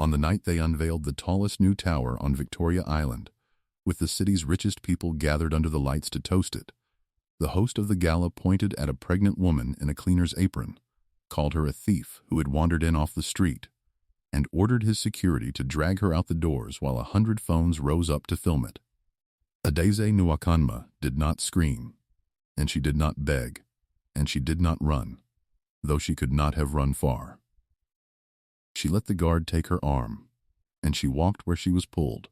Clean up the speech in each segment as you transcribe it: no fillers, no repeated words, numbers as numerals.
On the night they unveiled the tallest new tower on Victoria Island, with the city's richest people gathered under the lights to toast it, the host of the gala pointed at a pregnant woman in a cleaner's apron, called her a thief who had wandered in off the street, and ordered his security to drag her out the doors while 100 phones rose up to film it. Adeze Nwakanma did not scream, and she did not beg, and she did not run, though she could not have run far. She let the guard take her arm, and she walked where she was pulled,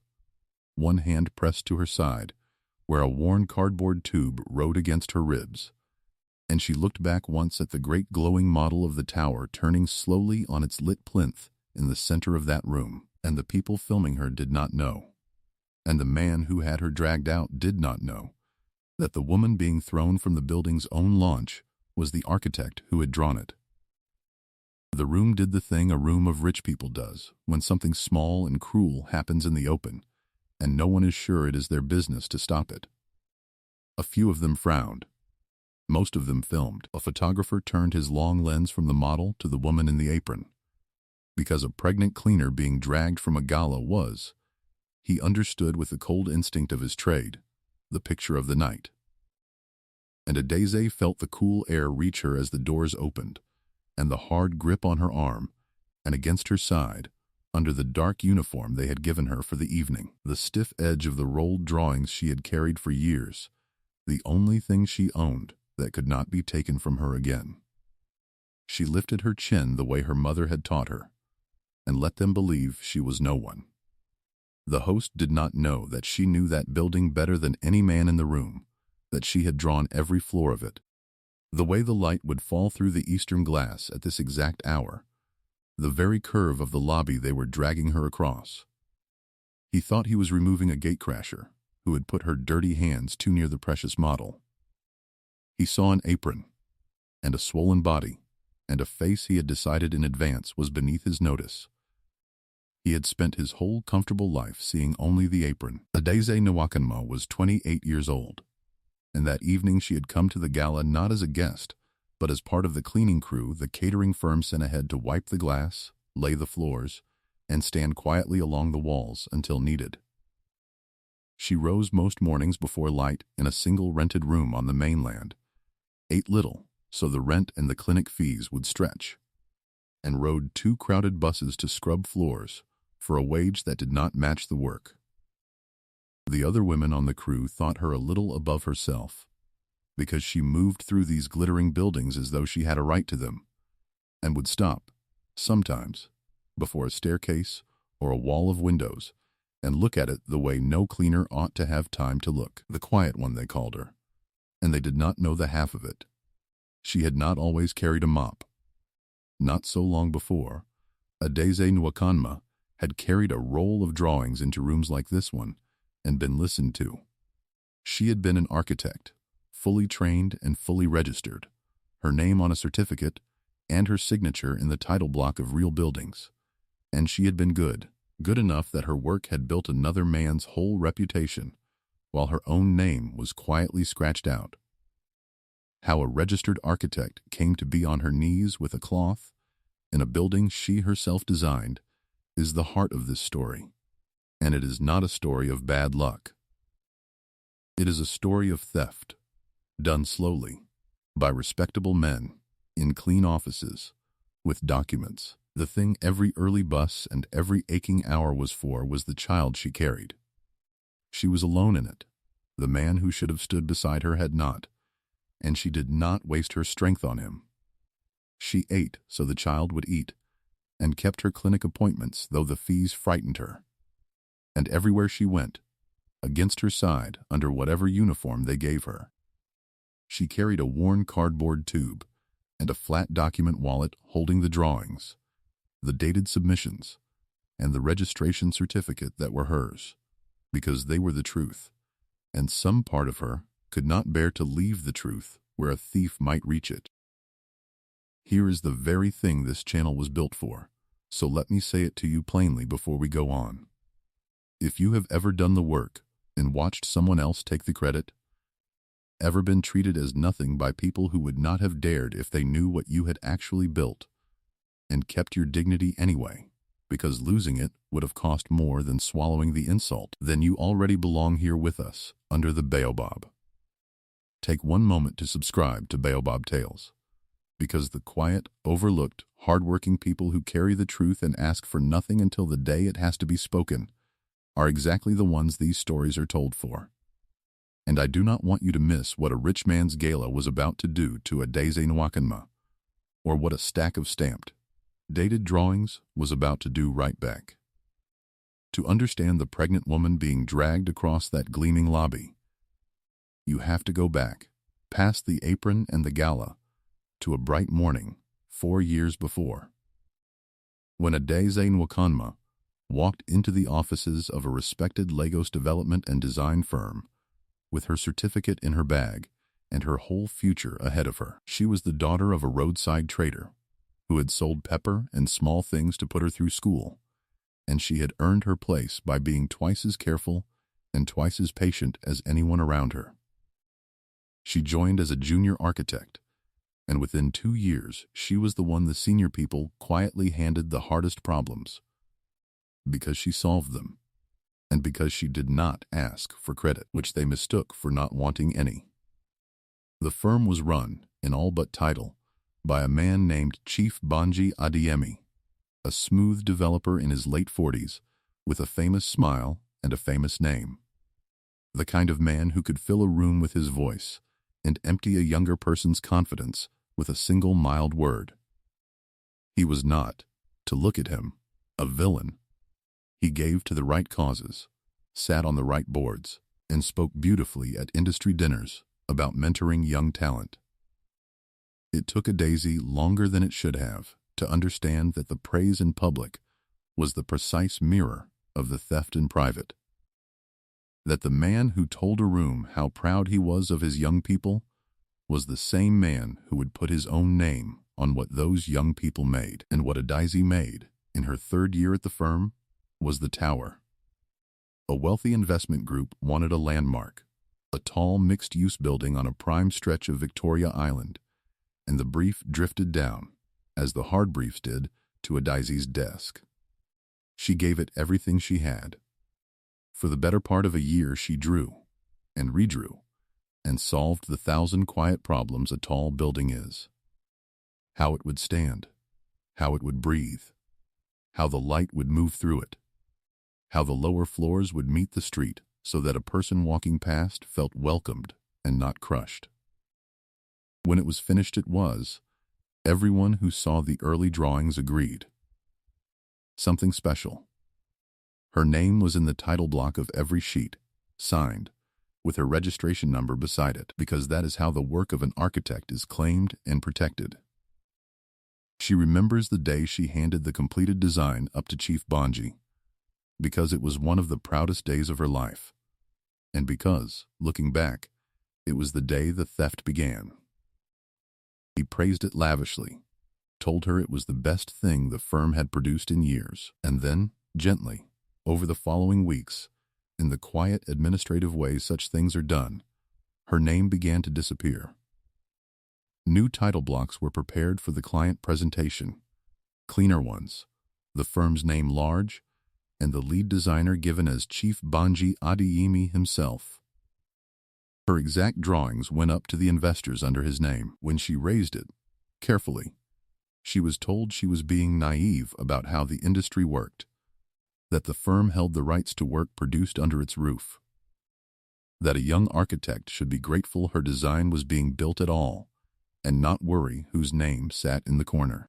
one hand pressed to her side, where a worn cardboard tube rode against her ribs, and she looked back once at the great glowing model of the tower turning slowly on its lit plinth in the center of that room, and the people filming her did not know, and the man who had her dragged out did not know, that the woman being thrown from the building's own launch was the architect who had drawn it. The room did the thing a room of rich people does when something small and cruel happens in the open, and no one is sure it is their business to stop it. A few of them frowned. Most of them filmed. A photographer turned his long lens from the model to the woman in the apron, because a pregnant cleaner being dragged from a gala was, he understood with the cold instinct of his trade, the picture of the night. And Adeze felt the cool air reach her as the doors opened, and the hard grip on her arm, and against her side, under the dark uniform they had given her for the evening, the stiff edge of the rolled drawings she had carried for years, the only thing she owned that could not be taken from her again. She lifted her chin the way her mother had taught her, and let them believe she was no one. The host did not know that she knew that building better than any man in the room, that she had drawn every floor of it. The way the light would fall through the eastern glass at this exact hour, the very curve of the lobby they were dragging her across. He thought he was removing a gatecrasher who had put her dirty hands too near the precious model. He saw an apron, and a swollen body, and a face he had decided in advance was beneath his notice. He had spent his whole comfortable life seeing only the apron. Adeze Nwakanma was 28 years old, and that evening she had come to the gala not as a guest, but as part of the cleaning crew the catering firm sent ahead to wipe the glass, lay the floors, and stand quietly along the walls until needed. She rose most mornings before light in a single rented room on the mainland, ate little so the rent and the clinic fees would stretch, and rode 2 crowded buses to scrub floors for a wage that did not match the work. The other women on the crew thought her a little above herself, because she moved through these glittering buildings as though she had a right to them, and would stop, sometimes, before a staircase or a wall of windows, and look at it the way no cleaner ought to have time to look. The quiet one, they called her, and they did not know the half of it. She had not always carried a mop. Not so long before, Adeze Nwakanma had carried a roll of drawings into rooms like this one and been listened to. She had been an architect, fully trained and fully registered, her name on a certificate, and her signature in the title block of real buildings. And she had been good enough that her work had built another man's whole reputation, while her own name was quietly scratched out. How a registered architect came to be on her knees with a cloth in a building she herself designed is the heart of this story, and it is not a story of bad luck. It is a story of theft, done slowly, by respectable men, in clean offices, with documents. The thing every early bus and every aching hour was for was the child she carried. She was alone in it. The man who should have stood beside her had not, and she did not waste her strength on him. She ate so the child would eat, and kept her clinic appointments though the fees frightened her. And everywhere she went, against her side under whatever uniform they gave her, she carried a worn cardboard tube and a flat document wallet holding the drawings, the dated submissions, and the registration certificate that were hers, because they were the truth, and some part of her could not bear to leave the truth where a thief might reach it. Here is the very thing this channel was built for, so let me say it to you plainly before we go on. If you have ever done the work and watched someone else take the credit, ever been treated as nothing by people who would not have dared if they knew what you had actually built, and kept your dignity anyway, because losing it would have cost more than swallowing the insult. Then you already belong here with us, under the Baobab. Take one moment to subscribe to Baobab Tales, because the quiet, overlooked, hardworking people who carry the truth and ask for nothing until the day it has to be spoken are exactly the ones these stories are told for. And I do not want you to miss what a rich man's Gala was about to do to a Daisy Nwakanma, or what a stack of stamped, dated drawings was about to do right back. To understand the pregnant woman being dragged across that gleaming lobby, you have to go back, past the apron and the gala, to a bright morning 4 years before, when a Daisy Nwakanma walked into the offices of a respected Lagos development and design firm with her certificate in her bag and her whole future ahead of her. She was the daughter of a roadside trader who had sold pepper and small things to put her through school, and she had earned her place by being twice as careful and twice as patient as anyone around her. She joined as a junior architect, and within 2 years she was the one the senior people quietly handed the hardest problems, because she solved them, and because she did not ask for credit, which they mistook for not wanting any. The firm was run, in all but title, by a man named Chief Banji Adeyemi, a smooth developer in his late 40s, with a famous smile and a famous name. The kind of man who could fill a room with his voice and empty a younger person's confidence with a single mild word. He was not, to look at him, a villain. He gave to the right causes, sat on the right boards, and spoke beautifully at industry dinners about mentoring young talent. It took a Daisy longer than it should have to understand that the praise in public was the precise mirror of the theft in private. That the man who told a room how proud he was of his young people was the same man who would put his own name on what those young people made. And what a Daisy made in her 3rd year at the firm was the tower. A wealthy investment group wanted a landmark, a tall mixed-use building on a prime stretch of Victoria Island, and the brief drifted down, as the hard briefs did, to a Daisy's desk. She gave it everything she had. For the better part of a year she drew, and redrew, and solved the 1,000 quiet problems a tall building is. How it would stand, how it would breathe, how the light would move through it, how the lower floors would meet the street so that a person walking past felt welcomed and not crushed. When it was finished, it was, everyone who saw the early drawings agreed, something special. Her name was in the title block of every sheet, signed, with her registration number beside it, because that is how the work of an architect is claimed and protected. She remembers the day she handed the completed design up to Chief Banji, because it was one of the proudest days of her life, and because, looking back, it was the day the theft began. He praised it lavishly, told her it was the best thing the firm had produced in years, and then, gently, over the following weeks, in the quiet administrative way such things are done, her name began to disappear. New title blocks were prepared for the client presentation, cleaner ones, the firm's name large, and the lead designer given as Chief Banji Adeyemi himself. Her exact drawings went up to the investors under his name. When she raised it, carefully, she was told she was being naive about how the industry worked, that the firm held the rights to work produced under its roof, that a young architect should be grateful her design was being built at all, and not worry whose name sat in the corner.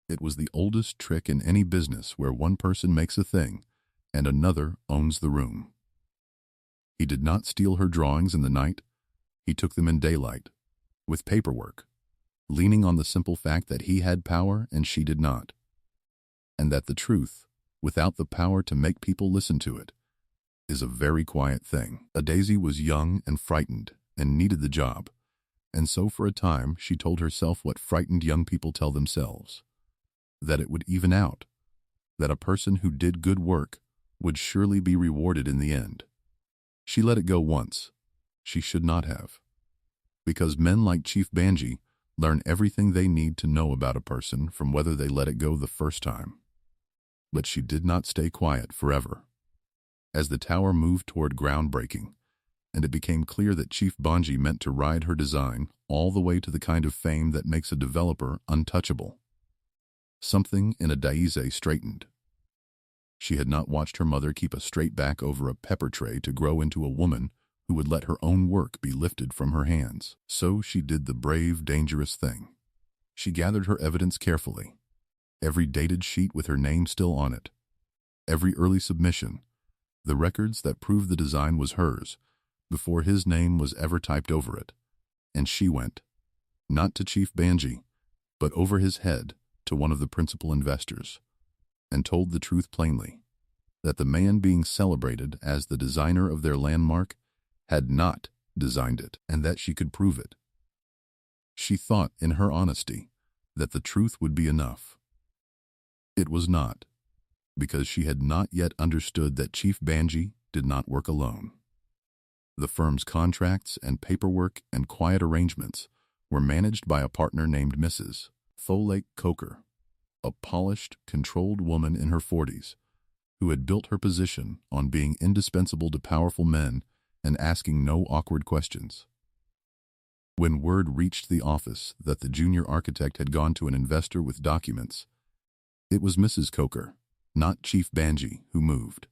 It was the oldest trick in any business where one person makes a thing and another owns the room. He did not steal her drawings in the night, he took them in daylight, with paperwork, leaning on the simple fact that he had power and she did not, and that the truth, without the power to make people listen to it, is a very quiet thing. A Daisy was young and frightened and needed the job, and so for a time she told herself what frightened young people tell themselves, that it would even out, that a person who did good work would surely be rewarded in the end. She let it go once. She should not have. Because men like Chief Banji learn everything they need to know about a person from whether they let it go the first time. But she did not stay quiet forever. As the tower moved toward groundbreaking, and it became clear that Chief Banji meant to ride her design all the way to the kind of fame that makes a developer untouchable, something in Adaize straightened. She had not watched her mother keep a straight back over a pepper tray to grow into a woman who would let her own work be lifted from her hands. So she did the brave, dangerous thing. She gathered her evidence carefully. Every dated sheet with her name still on it. Every early submission. The records that proved the design was hers, before his name was ever typed over it. And she went, not to Chief Banji, but over his head to one of the principal investors, and told the truth plainly, that the man being celebrated as the designer of their landmark had not designed it, and that she could prove it. She thought, in her honesty, that the truth would be enough. It was not, because she had not yet understood that Chief Banji did not work alone. The firm's contracts and paperwork and quiet arrangements were managed by a partner named Mrs. Folake Coker, a polished, controlled woman in her 40s, who had built her position on being indispensable to powerful men and asking no awkward questions. When word reached the office that the junior architect had gone to an investor with documents, it was Mrs. Coker, not Chief Banji, who moved.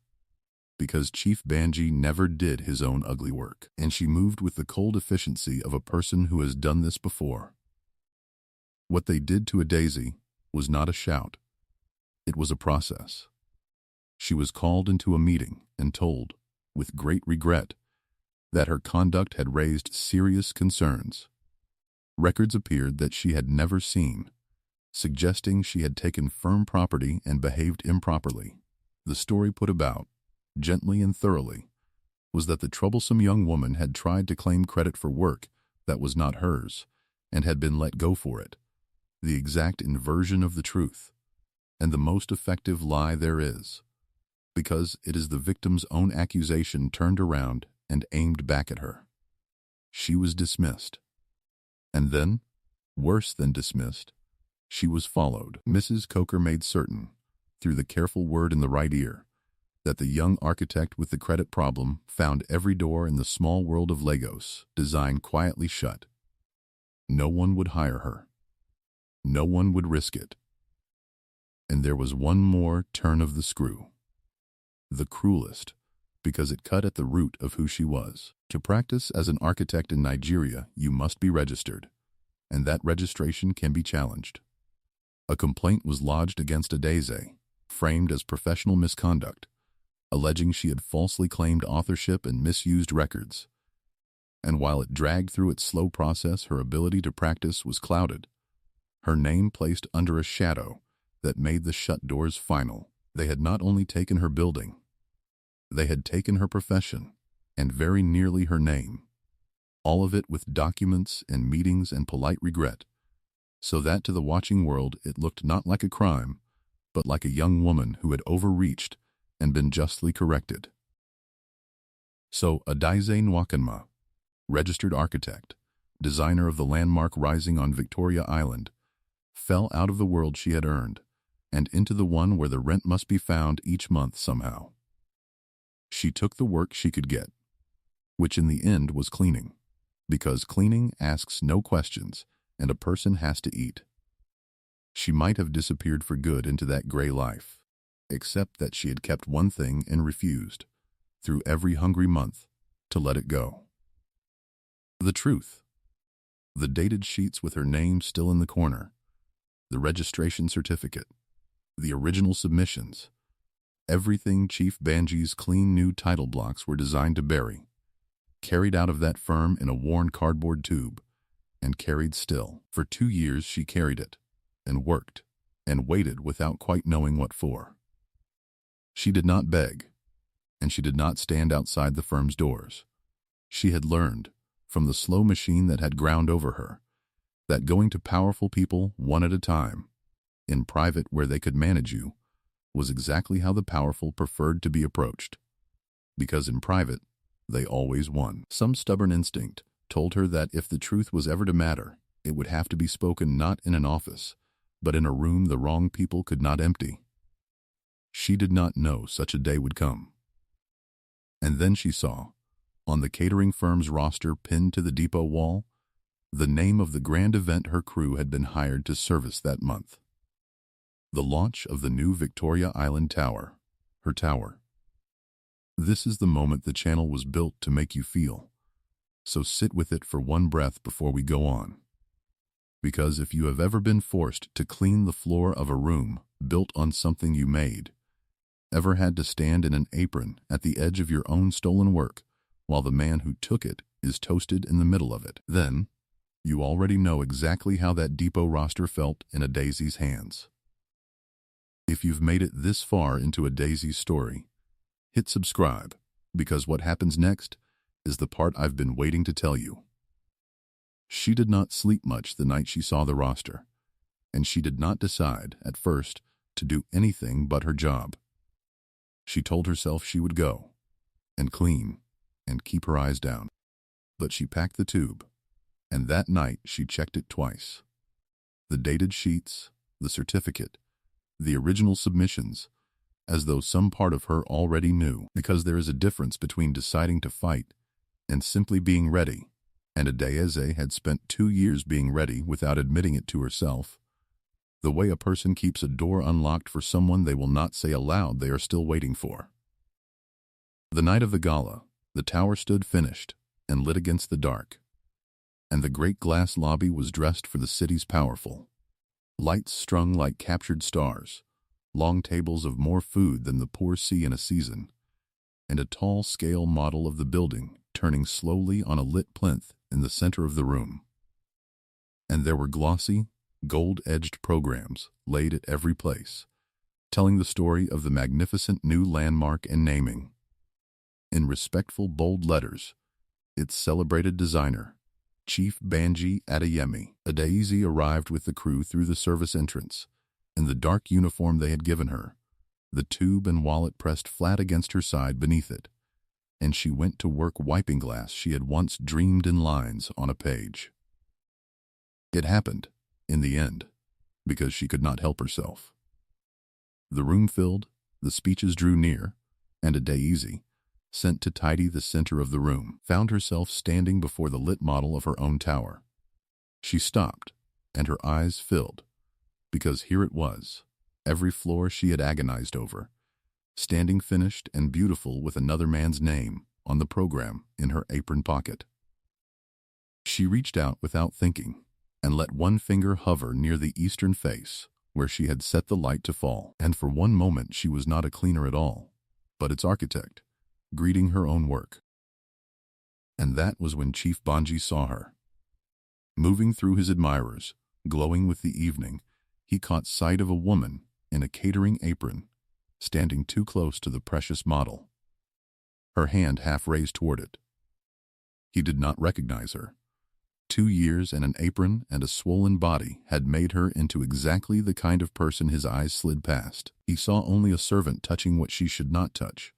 Because Chief Banji never did his own ugly work, and she moved with the cold efficiency of a person who has done this before. What they did to Adaize was not a shout. It was a process. She was called into a meeting and told, with great regret, that her conduct had raised serious concerns. Records appeared that she had never seen, suggesting she had taken firm property and behaved improperly. The story put about, gently and thoroughly, was that the troublesome young woman had tried to claim credit for work that was not hers and had been let go for it, the exact inversion of the truth, and the most effective lie there is, because it is the victim's own accusation turned around and aimed back at her. She was dismissed. And then, worse than dismissed, she was followed. Mrs. Coker made certain, through the careful word in the right ear, that the young architect with the credit problem found every door in the small world of Lagos design quietly shut. No one would hire her. No one would risk it. And there was one more turn of the screw. The cruelest, because it cut at the root of who she was. To practice as an architect in Nigeria, you must be registered, and that registration can be challenged. A complaint was lodged against Adaize, framed as professional misconduct, alleging she had falsely claimed authorship and misused records. And while it dragged through its slow process, her ability to practice was clouded, her name placed under a shadow that made the shut doors final. They had not only taken her building, they had taken her profession, and very nearly her name, all of it with documents and meetings and polite regret, so that to the watching world it looked not like a crime, but like a young woman who had overreached and been justly corrected. So Adaize Nwakanma, registered architect, designer of the landmark rising on Victoria Island, fell out of the world she had earned, and into the one where the rent must be found each month somehow. She took the work she could get, which in the end was cleaning, because cleaning asks no questions and a person has to eat. She might have disappeared for good into that gray life, except that she had kept one thing and refused, through every hungry month, to let it go. The truth. The dated sheets with her name still in the corner, the registration certificate, the original submissions, everything Chief Banji's clean new title blocks were designed to bury, carried out of that firm in a worn cardboard tube, and carried still. For 2 years she carried it, and worked, and waited without quite knowing what for. She did not beg, and she did not stand outside the firm's doors. She had learned, from the slow machine that had ground over her, that going to powerful people one at a time, in private where they could manage you, was exactly how the powerful preferred to be approached, because in private, they always won. Some stubborn instinct told her that if the truth was ever to matter, it would have to be spoken not in an office, but in a room the wrong people could not empty. She did not know such a day would come. And then she saw, on the catering firm's roster pinned to the depot wall, the name of the grand event her crew had been hired to service that month. The launch of the new Victoria Island tower, her tower. This is the moment the channel was built to make you feel. So sit with it for one breath before we go on. Because if you have ever been forced to clean the floor of a room built on something you made, ever had to stand in an apron at the edge of your own stolen work while the man who took it is toasted in the middle of it, then you already know exactly how that depot roster felt in a Daisy's hands. If you've made it this far into a Daisy story, hit subscribe, because what happens next is the part I've been waiting to tell you. She did not sleep much the night she saw the roster, and she did not decide, at first, to do anything but her job. She told herself she would go, and clean, and keep her eyes down. But she packed the tube, and that night she checked it twice. The dated sheets, the certificate, the original submissions, as though some part of her already knew, because there is a difference between deciding to fight and simply being ready, and Adeze had spent 2 years being ready without admitting it to herself, the way a person keeps a door unlocked for someone they will not say aloud they are still waiting for. The night of the gala, the tower stood finished and lit against the dark, and the great glass lobby was dressed for the city's powerful. Lights strung like captured stars, long tables of more food than the poor see in a season, and a tall scale model of the building turning slowly on a lit plinth in the center of the room. And there were glossy, gold-edged programs laid at every place, telling the story of the magnificent new landmark and naming. In respectful bold letters, its celebrated designer, Chief Banji Adeyemi Adeze, arrived with the crew through the service entrance, in the dark uniform they had given her, the tube and wallet pressed flat against her side beneath it, and she went to work wiping glass she had once dreamed in lines on a page. It happened, in the end, because she could not help herself. The room filled, the speeches drew near, and Adeze, sent to tidy the center of the room, found herself standing before the lit model of her own tower. She stopped, and her eyes filled, because here it was, every floor she had agonized over, standing finished and beautiful with another man's name on the program in her apron pocket. She reached out without thinking, and let one finger hover near the eastern face where she had set the light to fall, and for one moment she was not a cleaner at all, but its architect, greeting her own work. And that was when Chief Banji saw her. Moving through his admirers, glowing with the evening, he caught sight of a woman in a catering apron, standing too close to the precious model, her hand half raised toward it. He did not recognize her. 2 years and an apron and a swollen body had made her into exactly the kind of person his eyes slid past. He saw only a servant touching what she should not touch,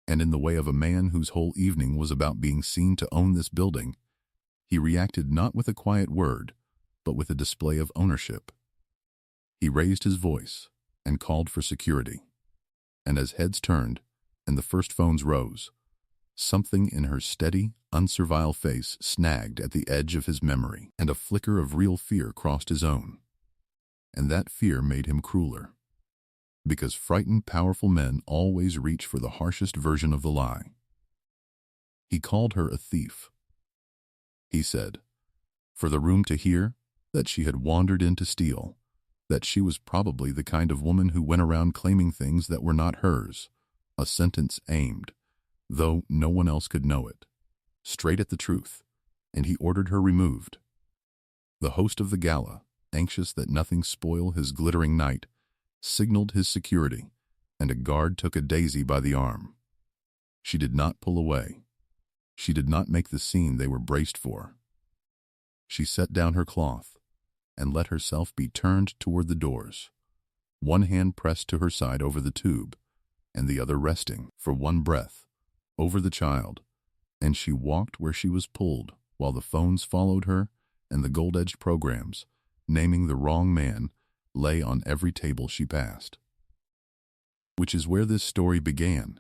and in the way of a man whose whole evening was about being seen to own this building, he reacted not with a quiet word, but with a display of ownership. He raised his voice and called for security. And as heads turned and the first phones rose, something in her steady, unservile face snagged at the edge of his memory, and a flicker of real fear crossed his own. And that fear made him crueler, because frightened, powerful men always reach for the harshest version of the lie. He called her a thief. He said, for the room to hear, that she had wandered in to steal, that she was probably the kind of woman who went around claiming things that were not hers, a sentence aimed, though no one else could know it, straight at the truth, and he ordered her removed. The host of the gala, anxious that nothing spoil his glittering night, signaled his security, and a guard took Adeze by the arm. She did not pull away. She did not make the scene they were braced for. She set down her cloth and let herself be turned toward the doors, one hand pressed to her side over the tube, and the other resting, for one breath, over the child, and she walked where she was pulled, while the phones followed her, and the gold-edged programs, naming the wrong man, lay on every table she passed. which is where this story began,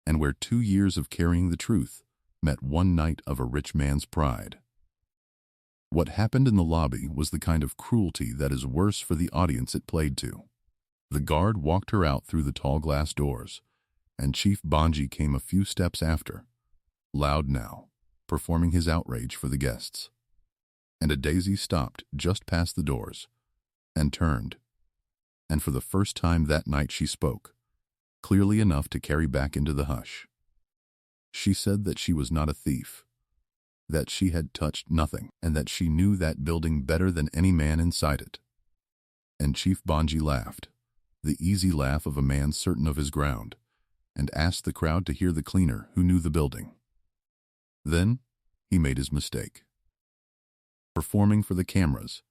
and where 2 years of carrying the truth met one night of a rich man's pride. What happened in the lobby was the kind of cruelty that is worse for the audience it played to. The guard walked her out through the tall glass doors, and Chief Banji came a few steps after, loud now, performing his outrage for the guests. And a daisy stopped just past the doors, and turned. And for the first time that night she spoke, clearly enough to carry back into the hush. She said that she was not a thief, that she had touched nothing, and that she knew that building better than any man inside it. And Chief Banji laughed, the easy laugh of a man certain of his ground, and asked the crowd to hear the cleaner who knew the building. Then he made his mistake. Performing for the cameras,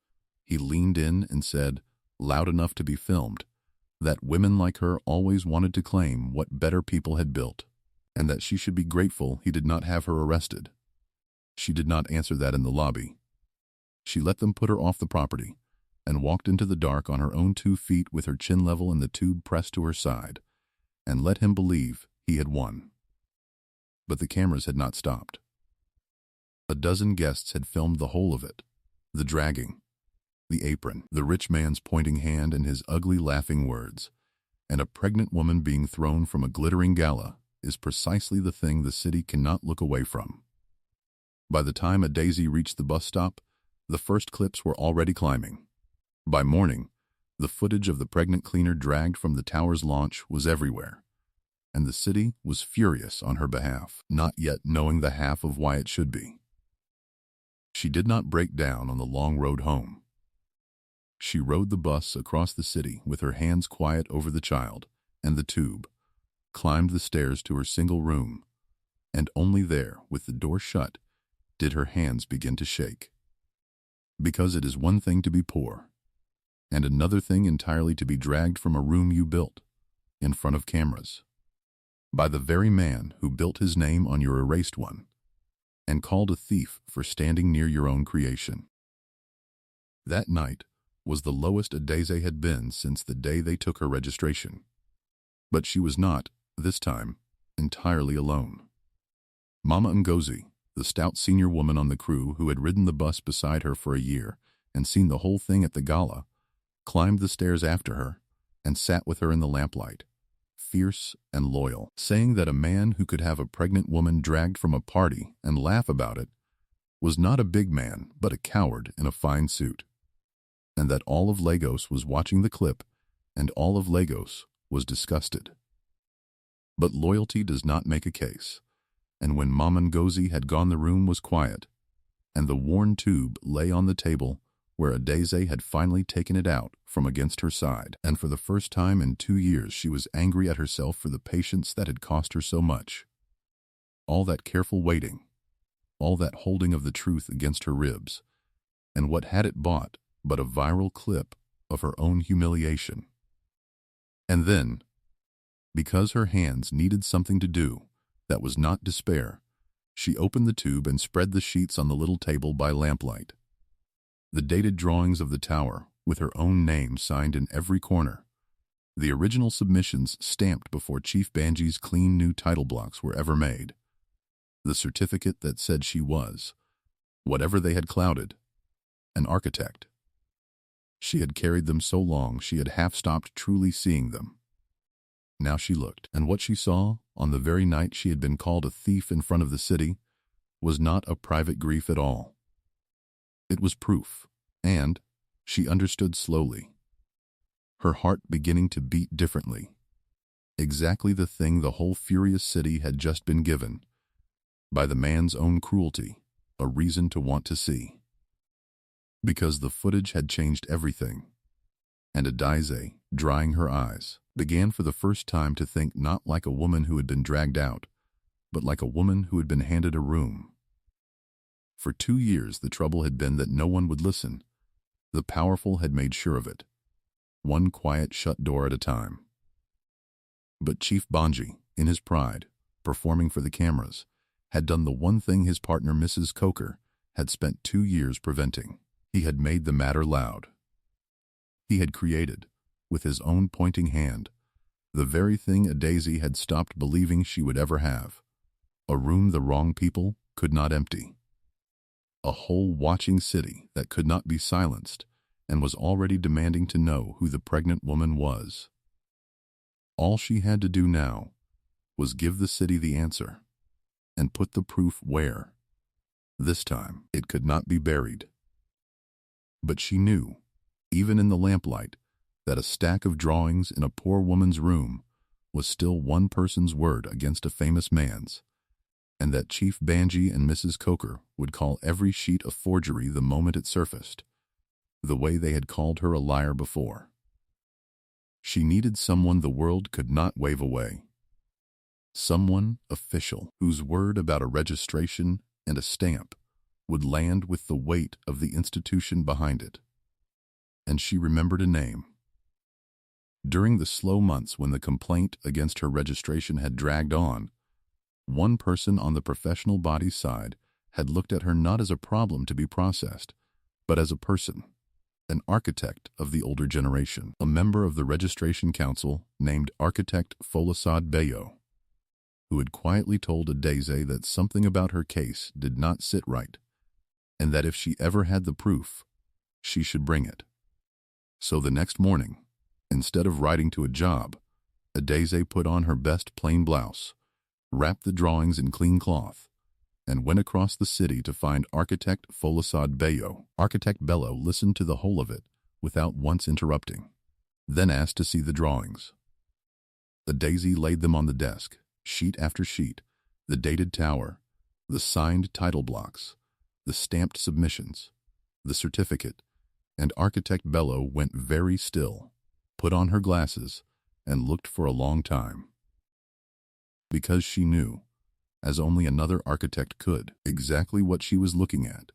he leaned in and said, loud enough to be filmed, that women like her always wanted to claim what better people had built, and that she should be grateful he did not have her arrested. She did not answer that in the lobby. She let them put her off the property, and walked into the dark on her own 2 feet with her chin level and the tube pressed to her side, and let him believe he had won. But the cameras had not stopped. A dozen guests had filmed the whole of it, the dragging, the apron, the rich man's pointing hand and his ugly laughing words, and a pregnant woman being thrown from a glittering gala is precisely the thing the city cannot look away from. By the time a daisy reached the bus stop, the first clips were already climbing. By morning, the footage of the pregnant cleaner dragged from the tower's launch was everywhere, and the city was furious on her behalf, not yet knowing the half of why it should be. She did not break down on the long road home. She rode the bus across the city with her hands quiet over the child and the tube, climbed the stairs to her single room, and only there, with the door shut, did her hands begin to shake. Because it is one thing to be poor, and another thing entirely to be dragged from a room you built, in front of cameras, by the very man who built his name on your erased one, and called a thief for standing near your own creation. That night was the lowest Adeze had been since the day they took her registration. But she was not, this time, entirely alone. Mama Ngozi, the stout senior woman on the crew who had ridden the bus beside her for a year and seen the whole thing at the gala, climbed the stairs after her and sat with her in the lamplight, fierce and loyal, saying that a man who could have a pregnant woman dragged from a party and laugh about it was not a big man but a coward in a fine suit, and that all of Lagos was watching the clip and all of Lagos was disgusted. But loyalty does not make a case, and when Mama Ngozi had gone the room was quiet, and the worn tube lay on the table where Adeze had finally taken it out from against her side, and for the first time in 2 years she was angry at herself for the patience that had cost her so much. All that careful waiting, all that holding of the truth against her ribs, and what had it bought but a viral clip of her own humiliation? And then, because her hands needed something to do that was not despair, she opened the tube and spread the sheets on the little table by lamplight. The dated drawings of the tower, with her own name signed in every corner. The original submissions stamped before Chief Banji's clean new title blocks were ever made. The certificate that said she was, whatever they had clouded, an architect. She had carried them so long she had half stopped truly seeing them. Now she looked, and what she saw, on the very night she had been called a thief in front of the city, was not a private grief at all. It was proof, and she understood slowly, her heart beginning to beat differently, exactly the thing the whole furious city had just been given, by the man's own cruelty, a reason to want to see. Because the footage had changed everything, and Adeze, drying her eyes, began for the first time to think not like a woman who had been dragged out, but like a woman who had been handed a room. For 2 years the trouble had been that no one would listen. The powerful had made sure of it, one quiet shut door at a time. But Chief Banji, in his pride, performing for the cameras, had done the one thing his partner Mrs. Coker had spent 2 years preventing. He had made the matter loud. He had created, with his own pointing hand, The very thing Daisy had stopped believing she would ever have. A room the wrong people could not empty. A whole watching city that could not be silenced and was already demanding to know who the pregnant woman was. All she had to do now was give the city the answer and put the proof where. This time, it could not be buried. But she knew, even in the lamplight, that a stack of drawings in a poor woman's room was still one person's word against a famous man's, and that Chief Banji and Mrs. Coker would call every sheet a forgery the moment it surfaced, the way they had called her a liar before. She needed someone the world could not wave away. Someone official, whose word about a registration and a stamp would land with the weight of the institution behind it. And she remembered a name. During the slow months when the complaint against her registration had dragged on, one person on the professional body's side had looked at her not as a problem to be processed, but as a person, an architect of the older generation, a member of the registration council named Architect Folasad Bayo, who had quietly told Adeze that something about her case did not sit right, and that if she ever had the proof, she should bring it. So the next morning, instead of riding to a job, Adeze put on her best plain blouse, wrapped the drawings in clean cloth, and went across the city to find Architect Folasad Bayo. Architect Bello listened to the whole of it without once interrupting, then asked to see the drawings. Adeze laid them on the desk, sheet after sheet, the dated tower, the signed title blocks, the stamped submissions, the certificate, and Architect Bello went very still, put on her glasses, and looked for a long time. Because she knew, as only another architect could, exactly what she was looking at.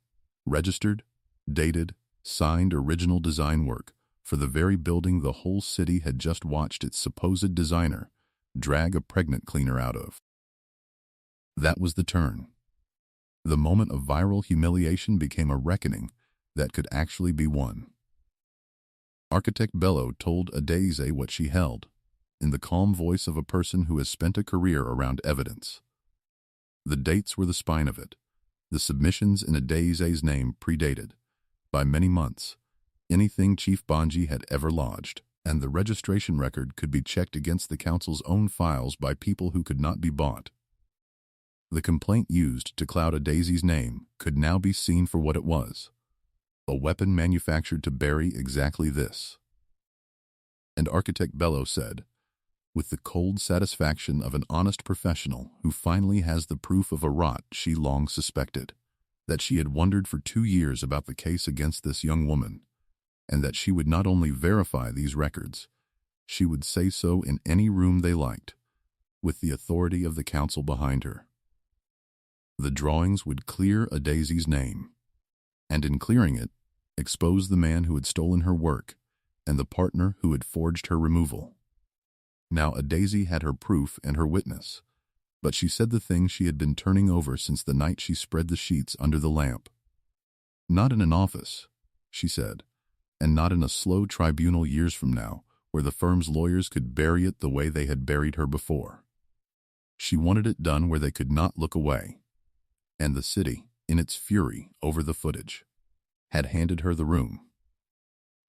Registered, dated, signed original design work for the very building the whole city had just watched its supposed designer drag a pregnant cleaner out of. That was the turn. The moment of viral humiliation became a reckoning that could actually be won. Architect Bello told Adeze what she held, in the calm voice of a person who has spent a career around evidence. The dates were the spine of it. The submissions in Adeze's name predated, by many months, anything Chief Banji had ever lodged, and the registration record could be checked against the council's own files by people who could not be bought. The complaint used to cloud Adeze's name could now be seen for what it was, a weapon manufactured to bury exactly this. And Architect Bello said, with the cold satisfaction of an honest professional who finally has the proof of a rot she long suspected, that she had wondered for 2 years about the case against this young woman, and that she would not only verify these records, she would say so in any room they liked, with the authority of the council behind her. The drawings would clear Adeze's name, and in clearing it, expose the man who had stolen her work and the partner who had forged her removal. Now Adeze had her proof and her witness, but she said the thing she had been turning over since the night she spread the sheets under the lamp. Not in an office, she said, and not in a slow tribunal years from now, where the firm's lawyers could bury it the way they had buried her before. She wanted it done where they could not look away. And the city, in its fury over the footage, had handed her the room.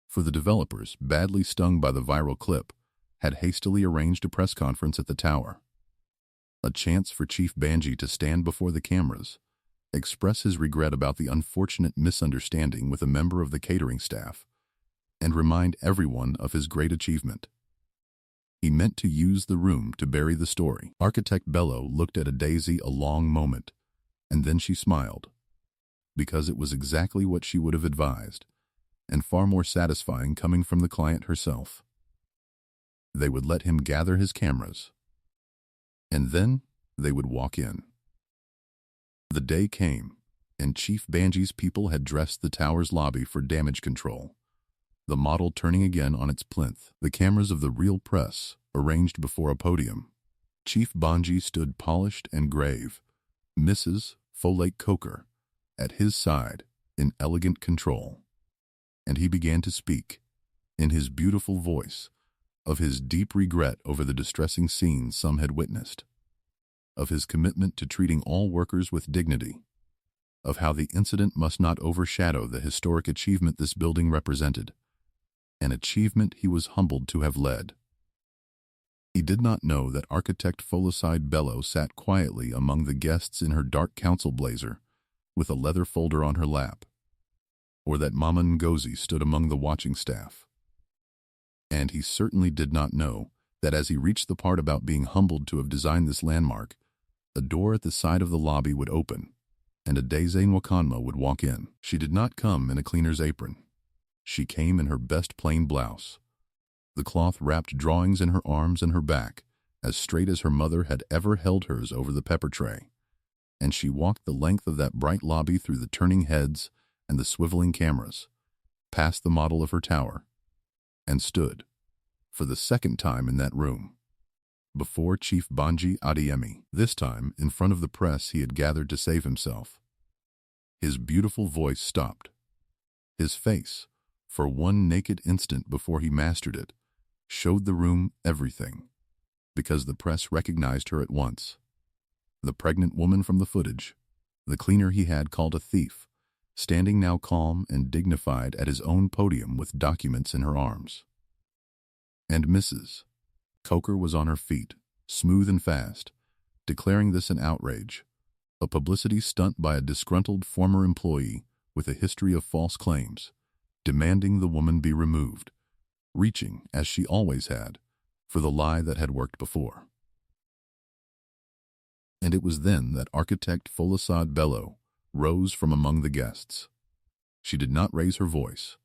For the developers, badly stung by the viral clip, had hastily arranged a press conference at the tower. A chance for Chief Banji to stand before the cameras, express his regret about the unfortunate misunderstanding with a member of the catering staff, and remind everyone of his great achievement. He meant to use the room to bury the story. Architect Bello looked at Adeze a long moment, and then she smiled, because it was exactly what she would have advised, and far more satisfying coming from the client herself. They would let him gather his cameras, and then they would walk in. The day came, and Chief Banji's people had dressed the tower's lobby for damage control, the model turning again on its plinth, the cameras of the real press arranged before a podium. Chief Banji stood polished and grave, Mrs. Folate Coker at his side in elegant control. And he began to speak, in his beautiful voice, of his deep regret over the distressing scenes some had witnessed, of his commitment to treating all workers with dignity, of how the incident must not overshadow the historic achievement this building represented, an achievement he was humbled to have led. He did not know that architect Folicide Bello sat quietly among the guests in her dark council blazer, with a leather folder on her lap, or that Mama Ngozi stood among the watching staff. And he certainly did not know that as he reached the part about being humbled to have designed this landmark, a door at the side of the lobby would open, and Adeze Nwakanma would walk in. She did not come in a cleaner's apron. She came in her best plain blouse, the cloth-wrapped drawings in her arms and her back, as straight as her mother had ever held hers over the pepper tray, and she walked the length of that bright lobby through the turning heads and the swiveling cameras, past the model of her tower, and stood, for the second time in that room, before Chief Banji Adeyemi, this time in front of the press he had gathered to save himself. His beautiful voice stopped. His face, for one naked instant before he mastered it, showed the room everything, because the press recognized her at once. The pregnant woman from the footage, the cleaner he had called a thief, standing now calm and dignified at his own podium with documents in her arms. And Mrs. Coker was on her feet, smooth and fast, declaring this an outrage, a publicity stunt by a disgruntled former employee with a history of false claims, demanding the woman be removed, reaching, as she always had, for the lie that had worked before. And it was then that architect Folicide Bello rose from among the guests. She did not raise her voice.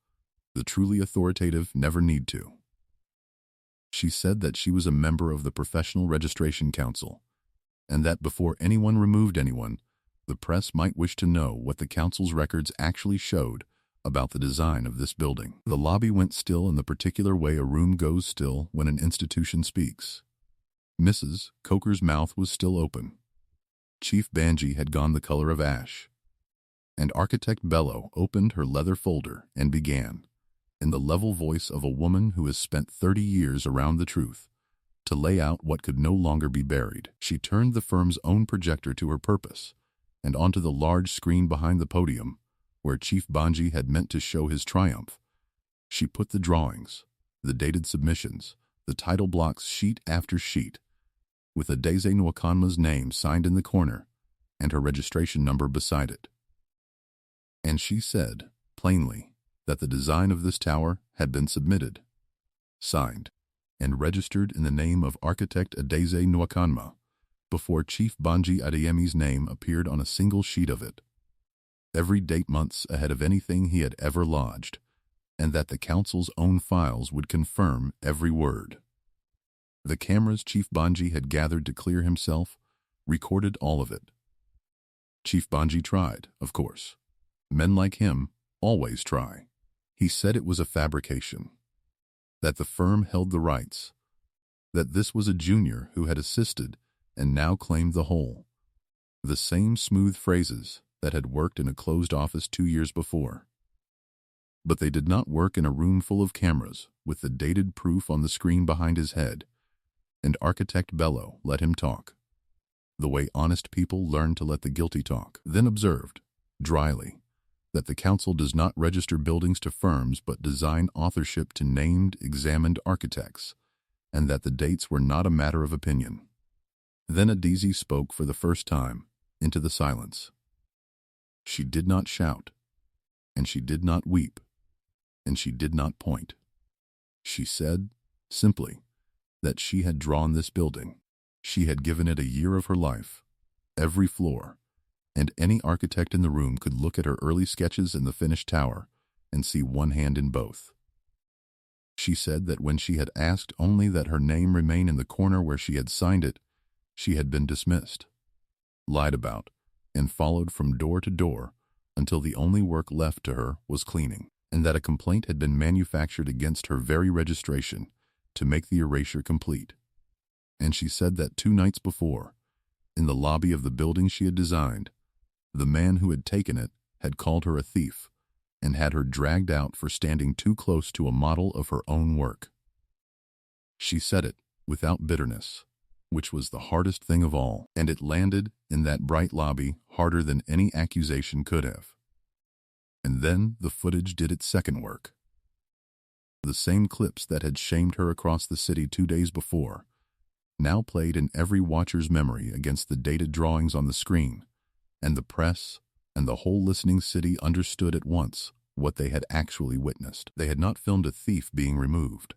The truly authoritative never need to. She said that she was a member of the Professional Registration Council, and that before anyone removed anyone, the press might wish to know what the council's records actually showed about the design of this building. The lobby went still in the particular way a room goes still when an institution speaks. Mrs. Coker's mouth was still open. Chief Banji had gone the color of ash. And architect Bello opened her leather folder and began, in the level voice of a woman who has spent 30 years around the truth, to lay out what could no longer be buried. She turned the firm's own projector to her purpose, and onto the large screen behind the podium, where Chief Banji had meant to show his triumph, she put the drawings, the dated submissions, the title blocks sheet after sheet, with Adeze Nwakanma's name signed in the corner and her registration number beside it. And she said, plainly, that the design of this tower had been submitted, signed, and registered in the name of architect Adeze Nwakanma before Chief Banji Adeyemi's name appeared on a single sheet of it, every date months ahead of anything he had ever lodged, and that the council's own files would confirm every word. The cameras Chief Banji had gathered to clear himself recorded all of it. Chief Banji tried, of course. Men like him always try. He said it was a fabrication, that the firm held the rights, that this was a junior who had assisted and now claimed the whole. The same smooth phrases that had worked in a closed office 2 years before. But they did not work in a room full of cameras with the dated proof on the screen behind his head, and architect Bello let him talk, the way honest people learn to let the guilty talk, then observed, dryly, that the council does not register buildings to firms but design authorship to named, examined architects, and that the dates were not a matter of opinion. Then Adeze spoke for the first time, into the silence. She did not shout, and she did not weep, and she did not point. She said, simply, that she had drawn this building. She had given it a year of her life, every floor, and any architect in the room could look at her early sketches in the finished tower and see one hand in both. She said that when she had asked only that her name remain in the corner where she had signed it, she had been dismissed, lied about, and followed from door to door until the only work left to her was cleaning, and that a complaint had been manufactured against her very registration to make the erasure complete. And she said that 2 nights before, in the lobby of the building she had designed, the man who had taken it had called her a thief and had her dragged out for standing too close to a model of her own work. She said it without bitterness, which was the hardest thing of all, and it landed in that bright lobby harder than any accusation could have. And then the footage did its second work. The same clips that had shamed her across the city 2 days before now played in every watcher's memory against the dated drawings on the screen, and the press and the whole listening city understood at once what they had actually witnessed. They had not filmed a thief being removed.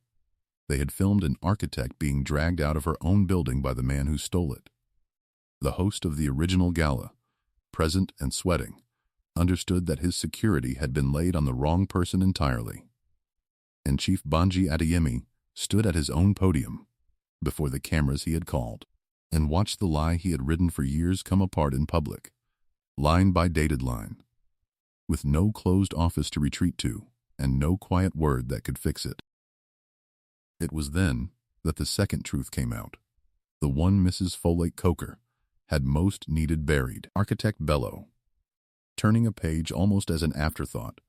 They had filmed an architect being dragged out of her own building by the man who stole it. The host of the original gala, present and sweating, understood that his security had been laid on the wrong person entirely. And Chief Banji Adeyemi stood at his own podium, before the cameras he had called, and watched the lie he had ridden for years come apart in public, line by dated line, with no closed office to retreat to, and no quiet word that could fix it. It was then that the second truth came out, the one Mrs. Folake Coker had most needed buried. Architect Bello, turning a page almost as an afterthought,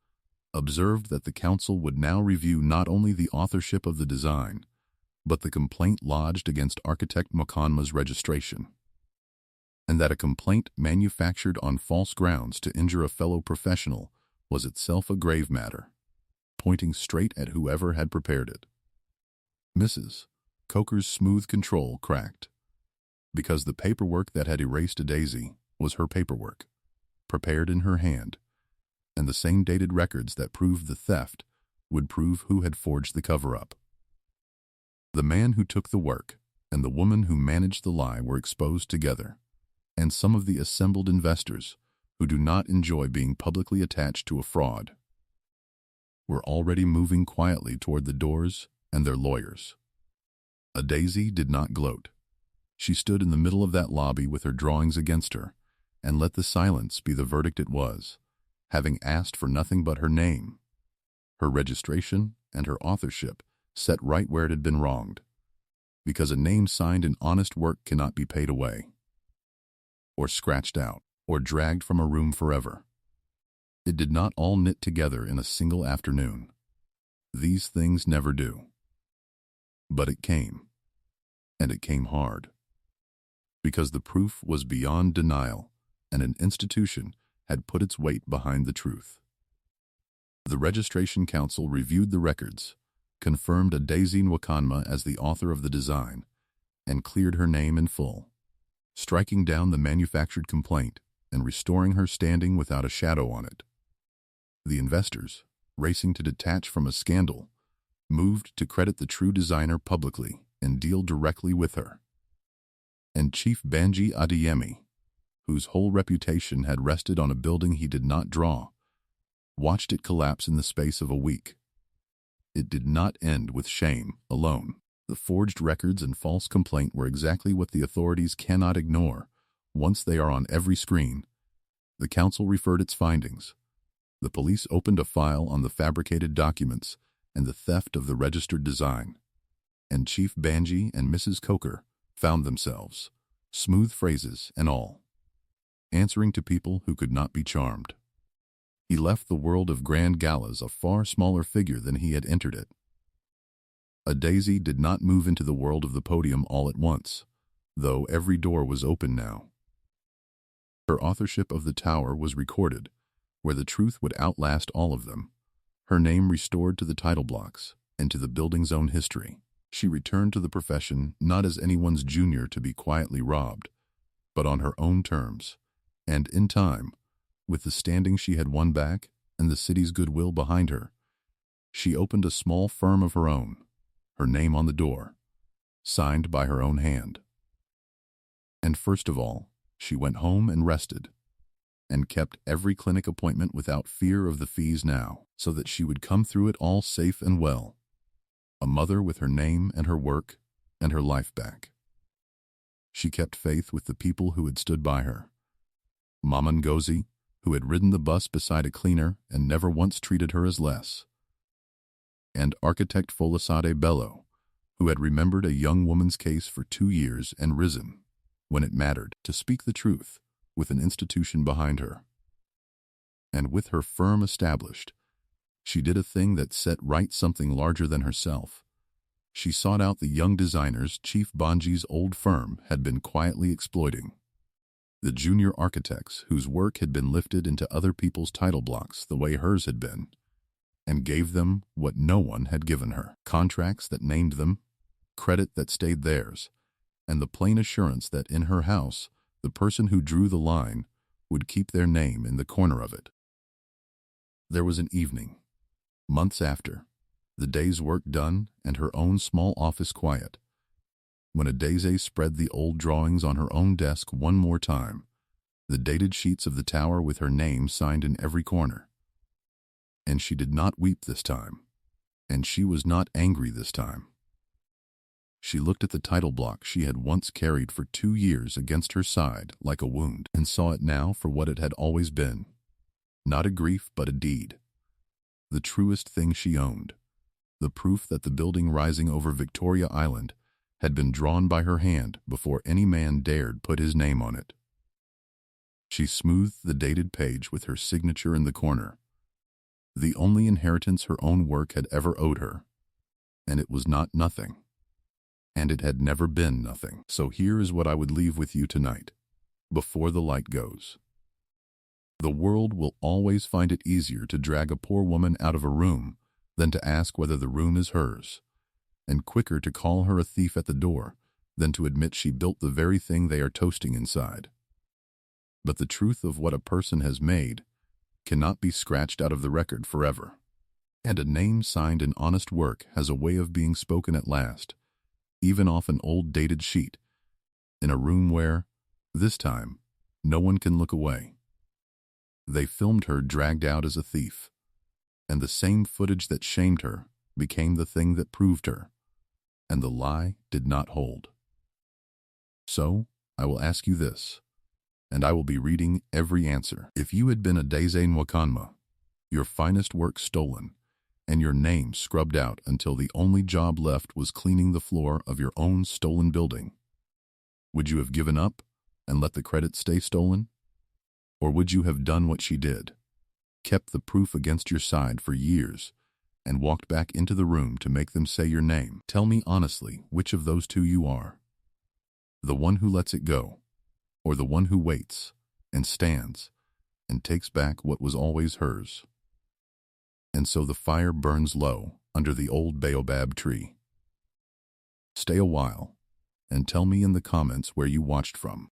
observed that the council would now review not only the authorship of the design, but the complaint lodged against architect Mokanma's registration, and that a complaint manufactured on false grounds to injure a fellow professional was itself a grave matter, pointing straight at whoever had prepared it. Mrs. Coker's smooth control cracked, because the paperwork that had erased a daisy was her paperwork, prepared in her hand, and the same dated records that proved the theft would prove who had forged the cover-up. The man who took the work and the woman who managed the lie were exposed together, and some of the assembled investors, who do not enjoy being publicly attached to a fraud, were already moving quietly toward the doors and their lawyers. A daisy did not gloat. She stood in the middle of that lobby with her drawings against her, and let the silence be the verdict it was, having asked for nothing but her name, her registration, and her authorship set right where it had been wronged, because a name signed in honest work cannot be paid away, or scratched out, or dragged from a room forever. It did not all knit together in a single afternoon. These things never do. But it came, and it came hard, because the proof was beyond denial, and an institution had put its weight behind the truth. The Registration Council reviewed the records, confirmed Daisy Nwakanma as the author of the design, and cleared her name in full, striking down the manufactured complaint and restoring her standing without a shadow on it. The investors, racing to detach from a scandal, moved to credit the true designer publicly and deal directly with her. And Chief Banji Adeyemi, whose whole reputation had rested on a building he did not draw, watched it collapse in the space of a week. It did not end with shame alone. The forged records and false complaint were exactly what the authorities cannot ignore. Once they are on every screen, the council referred its findings. The police opened a file on the fabricated documents and the theft of the registered design, and Chief Banji and Mrs. Coker found themselves, smooth phrases and all, answering to people who could not be charmed. He left the world of grand galas a far smaller figure than he had entered it. A daisy did not move into the world of the podium all at once, though every door was open now. Her authorship of the tower was recorded, where the truth would outlast all of them, her name restored to the title blocks and to the building's own history. She returned to the profession not as anyone's junior to be quietly robbed, but on her own terms, and in time, with the standing she had won back and the city's goodwill behind her, she opened a small firm of her own, her name on the door, signed by her own hand. And first of all, she went home and rested, and kept every clinic appointment without fear of the fees now, so that she would come through it all safe and well, a mother with her name and her work and her life back. She kept faith with the people who had stood by her. Mama Ngozi, who had ridden the bus beside a cleaner and never once treated her as less. And architect Folasade Bello, who had remembered a young woman's case for 2 years and risen, when it mattered, to speak the truth, with an institution behind her. And with her firm established, she did a thing that set right something larger than herself. She sought out the young designers Chief Bonji's old firm had been quietly exploiting. The junior architects whose work had been lifted into other people's title blocks the way hers had been, and gave them what no one had given her: contracts that named them, credit that stayed theirs, and the plain assurance that in her house, the person who drew the line would keep their name in the corner of it. There was an evening, months after, the day's work done and her own small office quiet, when Adeze spread the old drawings on her own desk one more time, the dated sheets of the tower with her name signed in every corner. And she did not weep this time, and she was not angry this time. She looked at the title block she had once carried for 2 years against her side like a wound, and saw it now for what it had always been. Not a grief, but a deed. The truest thing she owned. The proof that the building rising over Victoria Island had been drawn by her hand before any man dared put his name on it. She smoothed the dated page with her signature in the corner. The only inheritance her own work had ever owed her. And it was not nothing. And it had never been nothing. So here is what I would leave with you tonight, before the light goes. The world will always find it easier to drag a poor woman out of a room than to ask whether the room is hers, and quicker to call her a thief at the door than to admit she built the very thing they are toasting inside. But the truth of what a person has made cannot be scratched out of the record forever. And a name signed in honest work has a way of being spoken at last, even off an old dated sheet, in a room where, this time, no one can look away. They filmed her dragged out as a thief, and the same footage that shamed her became the thing that proved her, and the lie did not hold. So, I will ask you this, and I will be reading every answer. If you had been Adeze Nwakanma, your finest work stolen, and your name scrubbed out until the only job left was cleaning the floor of your own stolen building, would you have given up and let the credit stay stolen? Or would you have done what she did, kept the proof against your side for years, and walked back into the room to make them say your name? Tell me honestly which of those two you are. The one who lets it go, or the one who waits, and stands, and takes back what was always hers. And so the fire burns low under the old Baobab tree. Stay a while, and tell me in the comments where you watched from.